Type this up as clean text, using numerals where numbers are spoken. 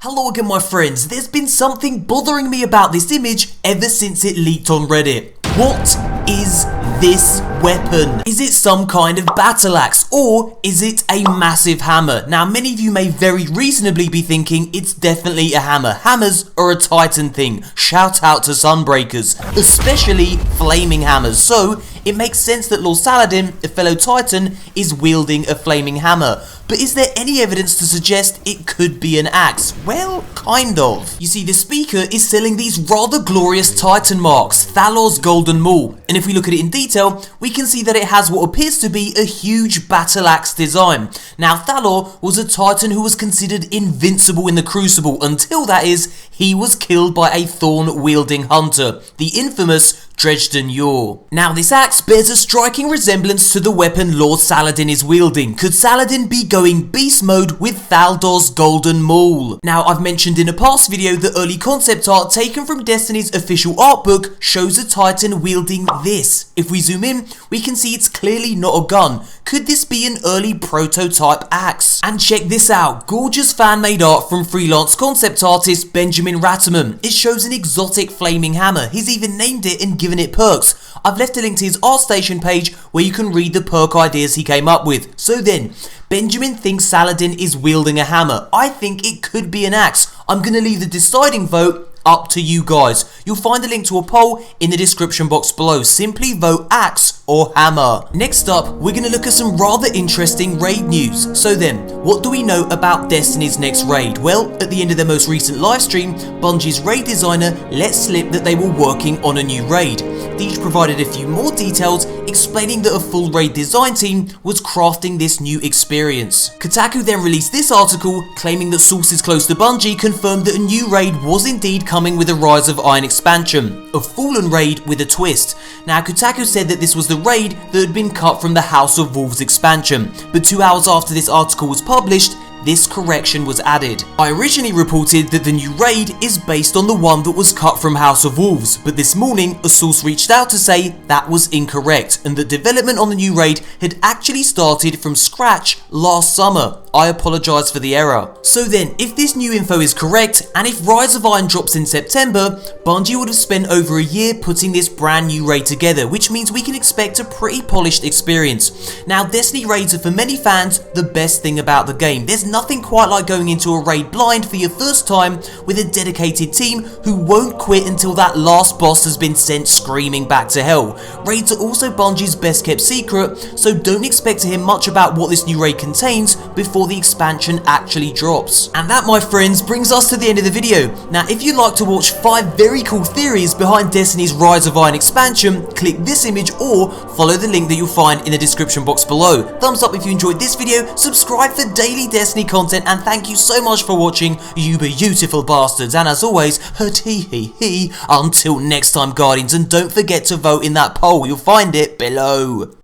Hello again my friends, there's been something bothering me about this image ever since it leaked on Reddit. What is this weapon? Is it some kind of battle axe or is it a massive hammer? Now many of you may very reasonably be thinking it's definitely a hammer. Hammers are a Titan thing. Shout out to Sunbreakers, especially flaming hammers. So it makes sense that Lord Saladin, a fellow Titan, is wielding a flaming hammer. But is there any evidence to suggest it could be an axe? Well, kind of. You see, the speaker is selling these rather glorious Titan marks, Thalor's Golden Maul. And if we look at it in detail, we can see that it has what appears to be a huge battle axe design. Now, Thalor was a Titan who was considered invincible in the Crucible until, that is, he was killed by a thorn-wielding hunter, the infamous Dredgen Yor. Now, this axe bears a striking resemblance to the weapon Lord Saladin is wielding. Could Saladin be going beast mode with Thaldor's Golden Maul? Now, I've mentioned in a past video that early concept art taken from Destiny's official art book shows a Titan wielding this. If we zoom in, we can see it's clearly not a gun. Could this be an early prototype axe? And check this out, gorgeous fan-made art from freelance concept artist Benjamin Ratterman. It shows an exotic flaming hammer. He's even named it and given it perks. I've left a link to his ArtStation page where you can read the perk ideas he came up with. So then, Benjamin thinks Saladin is wielding a hammer. I think it could be an axe. I'm going to leave the deciding vote up to you guys. You'll find a link to a poll in the description box below. Simply vote axe or hammer. Next up, we're going to look at some rather interesting raid news. So then, what do we know about Destiny's next raid? Well, at the end of their most recent livestream, Bungie's raid designer let slip that they were working on a new raid. Deej provided a few more details explaining that a full raid design team was crafting this new experience. Kotaku then released this article claiming that sources close to Bungie confirmed that a new raid was indeed coming with a Rise of Iron expansion, a Fallen raid with a twist. Now, Kotaku said that this was the raid that had been cut from the House of Wolves expansion, but 2 hours after this article was published, this correction was added. I originally reported that the new raid is based on the one that was cut from House of Wolves, but this morning a source reached out to say that was incorrect and that development on the new raid had actually started from scratch last summer. I apologise for the error. So then, if this new info is correct, and if Rise of Iron drops in September, Bungie would have spent over a year putting this brand new raid together, which means we can expect a pretty polished experience. Now, Destiny raids are for many fans the best thing about the game. There's nothing quite like going into a raid blind for your first time with a dedicated team who won't quit until that last boss has been sent screaming back to hell. Raids are also Bungie's best kept secret, so don't expect to hear much about what this new raid contains before the expansion actually drops. And that, my friends, brings us to the end of the video. Now, if you'd like to watch 5 very cool theories behind Destiny's Rise of Iron expansion, click this image or follow the link that you'll find in the description box below. Thumbs up if you enjoyed this video, subscribe for daily Destiny content, and thank you so much for watching, you beautiful bastards. And as always, until next time, Guardians, and don't forget to vote in that poll. You'll find it below.